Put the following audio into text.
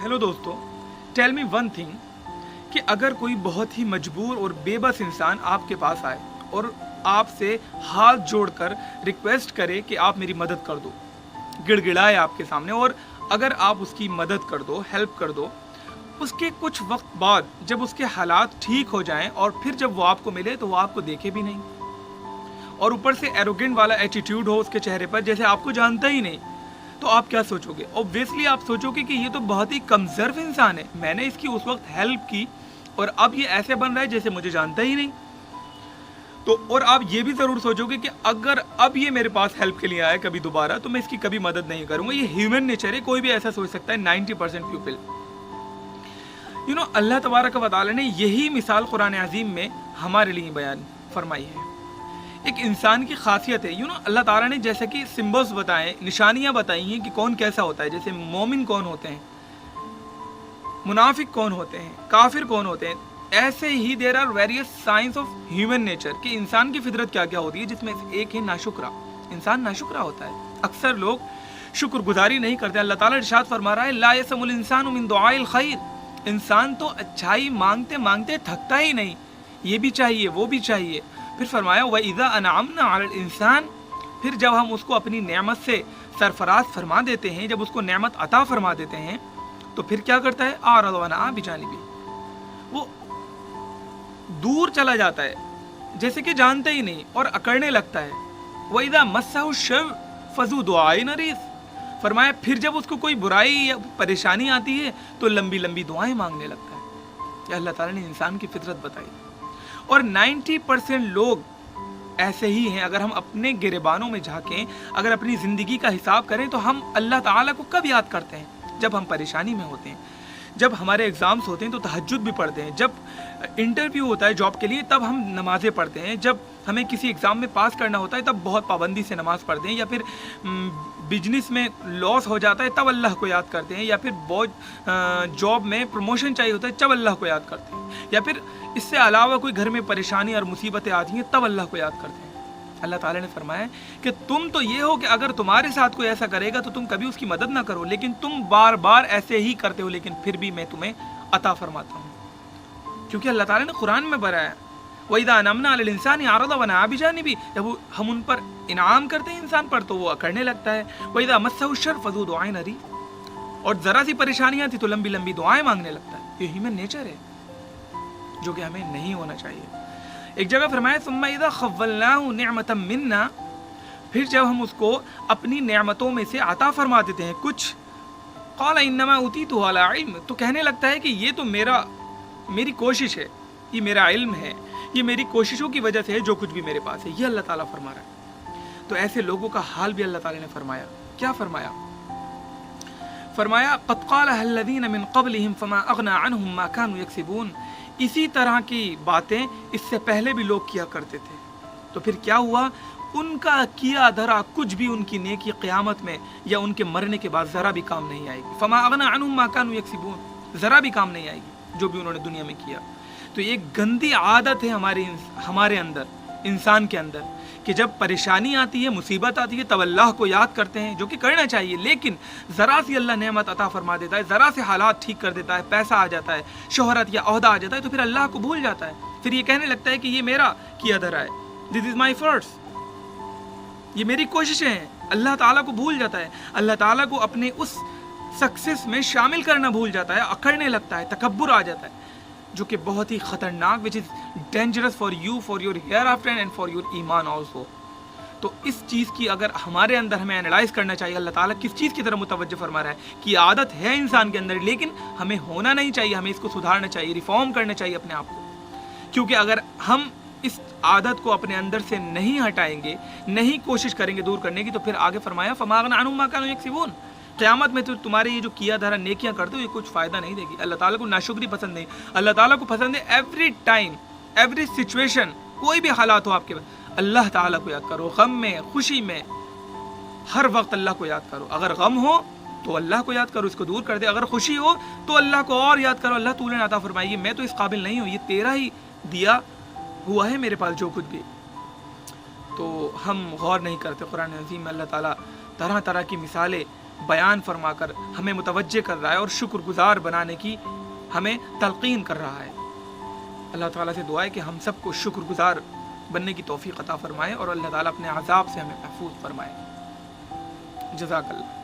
Hello दोस्तों, tell me one thing कि अगर कोई बहुत ही मजबूर और बेबस इंसान आपके पास आए और आपसे हाथ जोड़कर रिक्वेस्ट करे कि आप मेरी मदद कर दो, गिड़गिड़ाए आपके सामने, और अगर आप उसकी मदद कर दो, हेल्प कर दो, उसके कुछ वक्त बाद जब उसके हालात ठीक हो जाएं और फिर जब वो आपको मिले तो वो आपको देखे भी नहीं, और ऊपर से एरोगेंट वाला एटीट्यूड हो उसके चेहरे पर जैसे आपको जानता ही नहीं, तो आप क्या सोचोगे? ऑब्वियसली आप सोचोगे कि ये तो बहुत ही कमजोर इंसान है, मैंने इसकी उस वक्त हेल्प की और अब ये ऐसे बन रहा है जैसे मुझे जानता ही नहीं। तो और आप ये भी ज़रूर सोचोगे कि अगर अब ये मेरे पास हेल्प के लिए आया कभी दोबारा तो मैं इसकी कभी मदद नहीं करूंगा। ये ह्यूमन नेचर है, कोई भी ऐसा सोच सकता है। 90% पीपल, अल्लाह तबारक व तआला ने यही मिसाल कुरान अज़ीम में हमारे लिए बयान फरमाई है। एक इंसान की खासियत है, अल्लाह ताला ने जैसे कि सिम्बल्स बताए, निशानियां बताई हैं कि कौन कैसा होता है, जैसे मोमिन कौन होते हैं, मुनाफिक कौन होते हैं, काफिर कौन होते हैं, ऐसे ही there are various science of human nature कि इंसान की फितरत क्या क्या होती है, जिसमें से एक है नाशुक्रा। इंसान नाशुक्रा होता है। अक्सर लोग शुक्रगुजारी नहीं करते। अल्लाह ताला इरशाद फरमा रहा है, ला यसमुल इंसानु मिन दुआइल खैर। इंसान तो अच्छाई मांगते मांगते थकता ही नहीं, ये भी चाहिए वो भी चाहिए। फिर फरमाया व इज़ा अनअमना अलल इंसान, फिर जब हम उसको अपनी नेमत से सरफराज फरमा देते हैं, जब उसको नेमत अता फरमा देते हैं तो फिर क्या करता है? आरज़ना बिजानिबी, वो दूर चला जाता है जैसे कि जानता ही नहीं और अकड़ने लगता है। व इज़ा मस्सहु शर फज़ू दुआइन अरीस, फरमाया फिर जब उसको कोई बुराई या परेशानी आती है तो लंबी लंबी दुआएं मांगने लगता है। ये अल्लाह ताला ने इंसान की फितरत बताई। और 90% लोग ऐसे ही हैं। अगर हम अपने गिरेबानों में झांकें, अगर अपनी ज़िंदगी का हिसाब करें तो हम अल्लाह ताला को कब याद करते हैं? जब हम परेशानी में होते हैं, जब हमारे एग्ज़ाम्स होते हैं तो तहज्जुद भी पढ़ते हैं, जब इंटरव्यू होता है जॉब के लिए तब हम नमाज़ें पढ़ते हैं, जब हमें किसी एग्ज़ाम में पास करना होता है तब बहुत पाबंदी से नमाज़ पढ़ते हैं, या फिर बिजनेस में लॉस हो जाता है तब अल्लाह को याद करते हैं, या फिर बहुत जॉब में प्रमोशन चाहिए होता है तब अल्लाह को याद करते हैं, या फिर इससे अलावा कोई घर में परेशानी और मुसीबतें आती हैं तब अल्लाह को याद करते हैं। अल्लाह ताला ने फरमाया कि तुम तो ये हो कि अगर तुम्हारे साथ कोई ऐसा करेगा तो तुम कभी उसकी मदद ना करो, लेकिन तुम बार बार ऐसे ही करते हो, लेकिन फिर भी मैं तुम्हें अता फरमाता हूँ। क्योंकि अल्लाह ताला ने कुरान में बताया व इज़ा अनअमना अलल इंसानि अरज़ा व नअा बिजानिबी, जब हम उन पर इनाम करते हैं इंसान पर तो वो अकड़ने लगता है। व इज़ा मस्सहु शर फज़ू दुआइन अरीस, और ज़रा सी परेशानी आती तो लंबी लंबी दुआएं मांगने लगता है। ये ह्यूमन नेचर है जो कि हमें नहीं होना चाहिए। एक जगह फरमाया सुम्मा इज़ा खव्वलनाहु निअमतम मिन्ना, फिर जब हम उसको अपनी नेमतों में से अता फरमा देते हैं कुछ, क़ाल इन्नमा उतीतु अला इल्म, तो कहने लगता है कि ये तो मेरी कोशिश है, ये मेरा इल्म है, ये मेरी कोशिशों की वजह से है जो कुछ भी मेरे पास है। ये अल्लाह ताला फरमा रहा है। तो ऐसे लोगों का हाल भी अल्लाह ताला ने फरमाया। क्या फरमाया? फरमाया क़द क़ालहा अल्लज़ीना मिन क़ब्लिहिम फ़मा अग़ना अन्हुम मा कानू यक्सिबून, इसी तरह की बातें इससे पहले भी लोग किया करते थे। तो फिर क्या हुआ? उनका किया धरा कुछ भी उनकी नेकी क़यामत में या उनके मरने के बाद ज़रा भी काम नहीं आएगी। फ़मा अग़ना अन्हुम मा कानू यक्सिबून, ज़रा भी काम नहीं आएगी जो भी उन्होंने दुनिया में किया। तो ये गंदी आदत है हमारे अंदर, इंसान के अंदर, कि जब परेशानी आती है, मुसीबत आती है तब अल्लाह को याद करते हैं, जो कि करना चाहिए, लेकिन ज़रा सी अल्लाह नेमत अता फरमा देता है, ज़रा से हालात ठीक कर देता है, पैसा आ जाता है, शोहरत या ओहदा आ जाता है तो फिर अल्लाह को भूल जाता है। फिर ये कहने लगता है कि ये मेरा किया धरा है, दिस इज़ माई फर्स्ट, ये मेरी कोशिशें हैं। अल्लाह ताला को भूल जाता है, अल्लाह ताला को अपने उस सक्सेस में शामिल करना भूल जाता है, अकड़ने लगता है, तकब्बुर आ जाता है, जो कि बहुत ही ख़तरनाक, which is dangerous for you, for your hereafter and for your ईमान ऑल्सो। तो इस चीज़ की अगर हमारे अंदर हमें एनालाइज करना चाहिए, अल्लाह ताला किस चीज़ की तरफ मुतवज्जो फरमा रहा है कि आदत है इंसान के अंदर, लेकिन हमें होना नहीं चाहिए, हमें इसको सुधारना चाहिए, रिफॉर्म करना चाहिए अपने आप को। क्योंकि अगर हम इस आदत को अपने अंदर से नहीं हटाएंगे, नहीं कोशिश करेंगे दूर करने की, तो फिर आगे फरमाया फ़मा अग़ना अन्हुम मा कानू यक्सिबून, क़यामत में तो तुम्हारे ये जो किया धरा नेकियां करते हो ये कुछ फ़ायदा नहीं देगी। अल्लाह ताला को नाशुक्री पसंद नहीं, अल्लाह ताला को पसंद है एवरी टाइम, एवरी सिचुएशन, कोई भी हालात हो आपके, अल्लाह ताला को याद करो, गम में, खुशी में, हर वक्त अल्लाह को याद करो। अगर गम हो तो अल्लाह को याद करो, इसको दूर कर दे, अगर खुशी हो तो अल्लाह को और याद करो, अल्लाह तूने अता फरमाई, मैं तो इस काबिल नहीं हूँ, ये तेरा ही दिया हुआ है मेरे पास जो कुछ भी। तो हम गौर नहीं करते। कुरान अज़ीम में अल्लाह ताला तरह तरह की मिसालें بیان فرما کر ہمیں متوجہ کر رہا ہے اور شکر گزار بنانے کی ہمیں تلقین کر رہا ہے۔ اللہ تعالیٰ سے دعا ہے کہ ہم سب کو شکر گزار بننے کی توفیق عطا فرمائے اور اللہ تعالیٰ اپنے عذاب سے ہمیں محفوظ فرمائے۔ جزاک اللہ۔